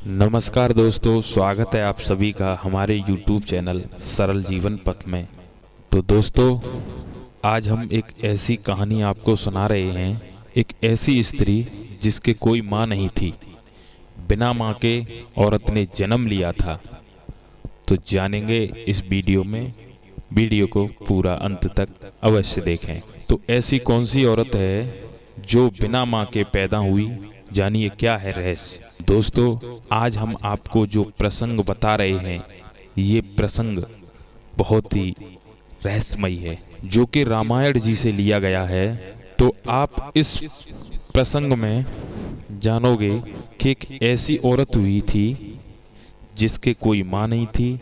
नमस्कार दोस्तों, स्वागत है आप सभी का हमारे YouTube चैनल सरल जीवन पथ में। तो दोस्तों, आज हम एक ऐसी कहानी आपको सुना रहे हैं। एक ऐसी स्त्री जिसके कोई माँ नहीं थी, बिना माँ के औरत ने जन्म लिया था। तो जानेंगे इस वीडियो में। वीडियो को पूरा अंत तक अवश्य देखें। तो ऐसी कौन सी औरत है जो बिना माँ के पैदा हुई? जानिए क्या है रहस्य। दोस्तों, आज हम आपको जो प्रसंग बता रहे हैं, ये प्रसंग बहुत ही रहस्यमय है, जो कि रामायण जी से लिया गया है। तो आप इस प्रसंग में जानोगे कि एक ऐसी औरत हुई थी जिसके कोई माँ नहीं थी,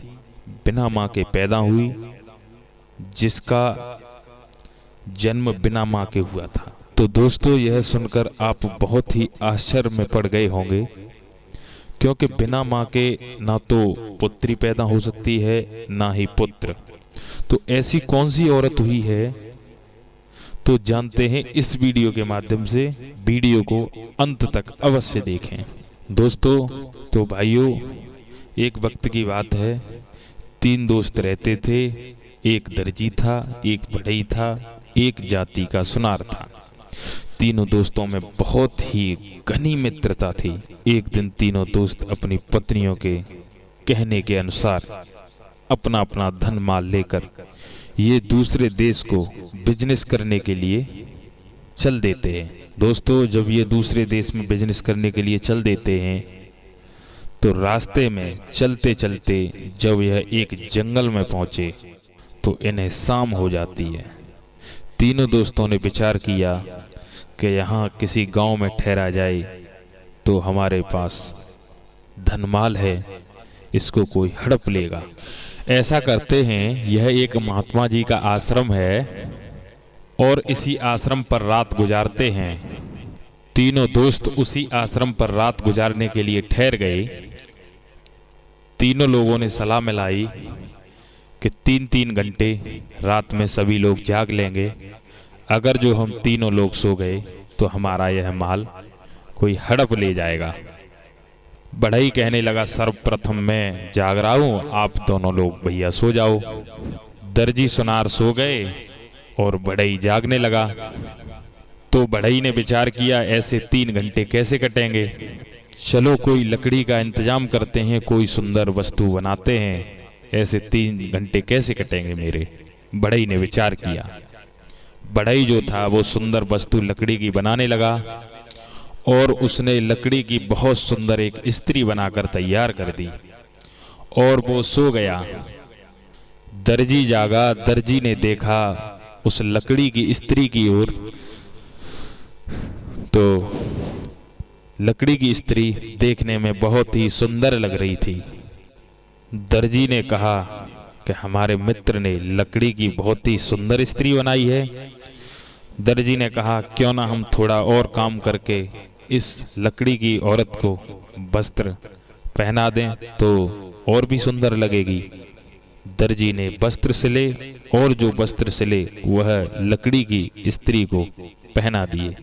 बिना माँ के पैदा हुई, जिसका जन्म बिना माँ के हुआ था। तो दोस्तों, यह सुनकर आप बहुत ही आश्चर्य में पड़ गए होंगे, क्योंकि बिना माँ के ना तो पुत्री पैदा हो सकती है, ना ही पुत्र। तो ऐसी कौन सी औरत हुई है? तो जानते हैं इस वीडियो के माध्यम से। वीडियो को अंत तक अवश्य देखें। दोस्तों, तो भाइयों, एक वक्त की बात है। 3 दोस्त रहते थे। एक दर्जी था, एक बढ़ई था, एक जाति का सुनार था। तीनों दोस्तों में बहुत ही घनी मित्रता थी। एक दिन तीनों दोस्त अपनी पत्नियों के कहने के अनुसार अपना अपना धन माल लेकर ये दूसरे देश को बिजनेस करने के लिए चल देते हैं। दोस्तों, जब ये दूसरे देश में बिजनेस करने के लिए चल देते हैं, तो रास्ते में चलते चलते जब यह एक जंगल में पहुंचे तो इन्हें शाम हो जाती है। तीनों दोस्तों ने विचार किया कि यहाँ किसी गांव में ठहरा जाए तो हमारे पास धनमाल है, इसको कोई हड़प लेगा। ऐसा करते हैं, यह एक महात्मा जी का आश्रम है और इसी आश्रम पर रात गुजारते हैं। तीनों दोस्त उसी आश्रम पर रात गुजारने के लिए ठहर गए। तीनों लोगों ने सलाह मिलाई कि 3-3 घंटे रात में सभी लोग जाग लेंगे। अगर जो हम तीनों लोग सो गए तो हमारा यह माल कोई हड़प ले जाएगा। बढ़ई कहने लगा, सर्वप्रथम मैं जाग रहा हूं, आप दोनों लोग भैया सो जाओ। दर्जी सुनार सो गए और बढ़ई जागने लगा। तो बढ़ई ने विचार किया, ऐसे 3 घंटे कैसे कटेंगे? चलो कोई लकड़ी का इंतजाम करते हैं, कोई सुंदर वस्तु बनाते हैं। ऐसे 3 घंटे कैसे कटेंगे मेरे? बढ़ई ने विचार किया। बढ़ई जो था वो सुंदर वस्तु लकड़ी की बनाने लगा और उसने लकड़ी की बहुत सुंदर एक स्त्री बनाकर तैयार कर दी और वो सो गया। दर्जी जागा। दर्जी ने देखा उस लकड़ी की स्त्री की ओर, तो लकड़ी की स्त्री देखने में बहुत ही सुंदर लग रही थी। दर्जी ने कहा कि हमारे मित्र ने लकड़ी की बहुत ही सुंदर स्त्री बनाई है। दर्जी ने कहा, क्यों ना हम थोड़ा और काम करके इस लकड़ी की औरत को वस्त्र पहना दें तो और भी सुंदर लगेगी। दर्जी ने वस्त्र सिले और जो वस्त्र सिले वह लकड़ी की स्त्री को पहना दिए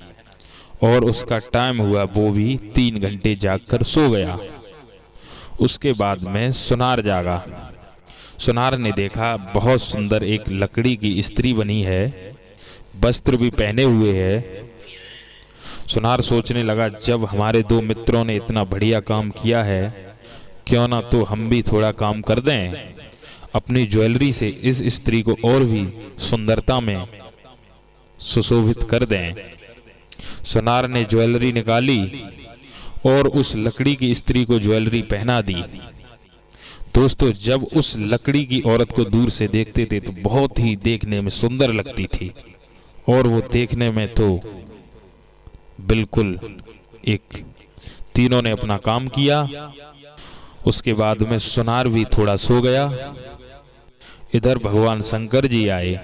और उसका टाइम हुआ, वो भी 3 घंटे जागकर सो गया। उसके बाद में सुनार जागा। सुनार ने देखा बहुत सुंदर एक लकड़ी की स्त्री बनी है, वस्त्र भी पहने हुए है। सुनार सोचने लगा, जब हमारे 2 मित्रों ने इतना बढ़िया काम किया है, क्यों ना तो हम भी थोड़ा काम कर दें, अपनी ज्वेलरी से इस स्त्री को और भी सुंदरता में सुशोभित कर दें। सुनार ने ज्वेलरी निकाली और उस लकड़ी की स्त्री को ज्वेलरी पहना दी। दोस्तों, जब उस लकड़ी की औरत को दूर से देखते थे तो बहुत ही देखने में सुंदर लगती थी और वो देखने में तो बिल्कुल एक। तीनों ने अपना काम किया। उसके बाद में सुनार भी थोड़ा सो गया। इधर भगवान शंकर जी आए।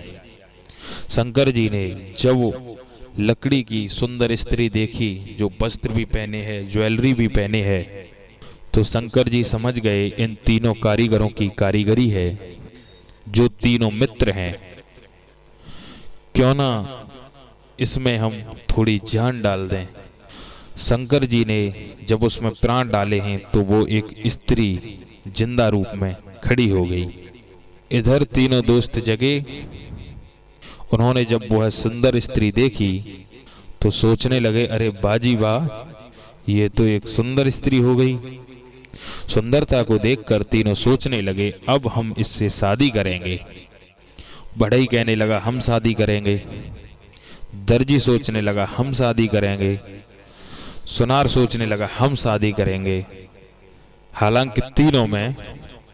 शंकर जी ने जब लकड़ी की सुंदर स्त्री देखी, जो वस्त्र भी पहने हैं, ज्वेलरी भी पहने है, तो शंकर जी समझ गए इन तीनों कारीगरों की कारीगरी है। जो तीनों मित्र हैं, क्यों ना इसमें हम थोड़ी जान डाल दें। शंकर जी ने जब उसमें प्राण डाले हैं तो वो एक स्त्री जिंदा रूप में खड़ी हो गई। इधर तीनों दोस्त जगे। उन्होंने जब वह सुंदर स्त्री देखी तो सोचने लगे, अरे बाजी वाह, ये तो एक सुंदर स्त्री हो गई। सुंदरता को देखकर तीनों सोचने लगे, अब हम इससे शादी करेंगे। बढ़ई कहने लगा, हम शादी करेंगे। दर्जी सोचने लगा, हम शादी करेंगे। सुनार सोचने लगा, हम शादी करेंगे। हालांकि तीनों में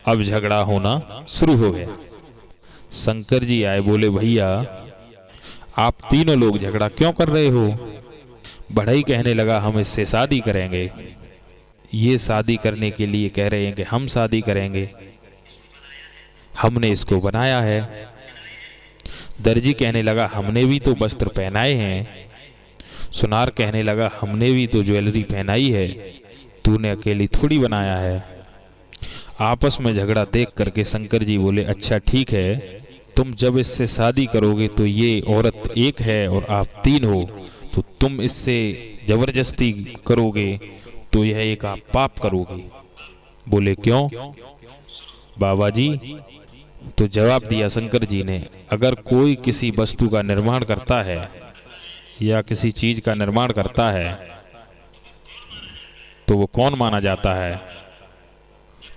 अब झगड़ा होना शुरू हो गया। शंकर जी आए, बोले, भैया आप तीनों लोग झगड़ा क्यों कर रहे हो? बढ़ई कहने लगा, हम इससे शादी करेंगे। ये शादी करने के लिए कह रहे हैं कि हम शादी करेंगे, हमने इसको बनाया है। दर्जी कहने लगा, हमने भी तो वस्त्र पहनाए हैं। सुनार कहने लगा, हमने भी तो ज्वेलरी पहनाई है, तूने अकेली थोड़ी बनाया है। आपस में झगड़ा देख करके शंकर जी बोले, अच्छा ठीक है, तुम जब इससे शादी करोगे तो ये औरत एक है और आप तीन हो, तो तुम इससे जबरदस्ती करोगे तो यह एक आप पाप करोगे। बोले, क्यों बाबा जी? तो जवाब दिया शंकर जी ने, अगर कोई किसी वस्तु का निर्माण करता है या किसी चीज का निर्माण करता है तो वो कौन माना जाता है?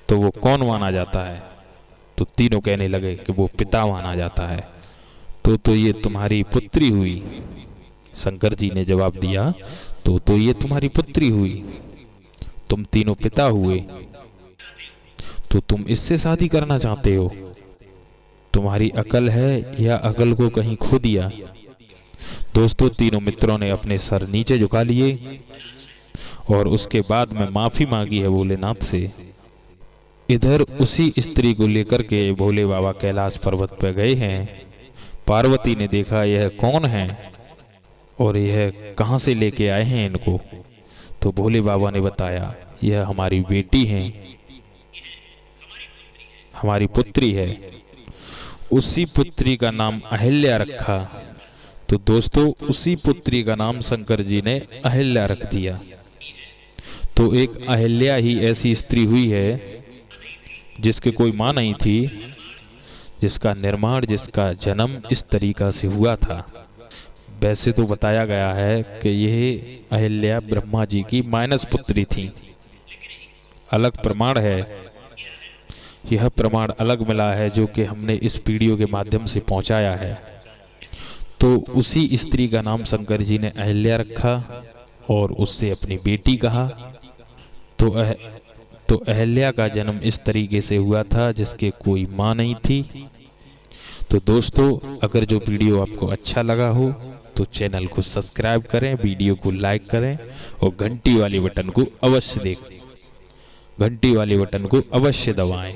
तो वो कौन माना जाता है? तो तीनों कहने लगे कि वो पिता माना जाता है। तो ये तुम्हारी पुत्री हुई। शंकर जी ने जवाब दिया, तो ये तुम्हारी पुत्री हुई, तुम तीनों पिता हुए, तो तुम इससे शादी करना चाहते हो? तुम्हारी अकल है या अकल को कहीं खो दिया? दोस्तों, तीनों मित्रों ने अपने सर नीचे झुका लिए और उसके बाद में माफी मांगी है भोलेनाथ से। इधर उसी स्त्री को लेकर के भोले बाबा कैलाश पर्वत पर गए हैं। पार्वती ने देखा, यह कौन है और यह कहां से लेके आए हैं इनको? तो भोले बाबा ने बताया, यह हमारी बेटी है, हमारी पुत्री है। उसी पुत्री का नाम अहिल्या रखा। तो दोस्तों, उसी पुत्री का नाम शंकर जी ने अहिल्या रख दिया। तो एक अहिल्या ही ऐसी स्त्री हुई है जिसके कोई मां नहीं थी, जिसका निर्माण, जिसका जन्म इस तरीका से हुआ था। वैसे तो बताया गया है कि यह अहिल्या ब्रह्मा जी की माइनस पुत्री थी। अलग प्रमाण है, यह प्रमाण अलग मिला है जो कि हमने इस वीडियो के माध्यम से पहुंचाया है। तो उसी स्त्री का नाम शंकर जी ने अहिल्या रखा और उससे अपनी बेटी कहा। तो अहिल्या का जन्म इस तरीके से हुआ था जिसके कोई मां नहीं थी। तो दोस्तों, अगर जो वीडियो आपको अच्छा लगा हो तो चैनल को सब्सक्राइब करें, वीडियो को लाइक करें और घंटी वाले बटन को अवश्य दबाएं।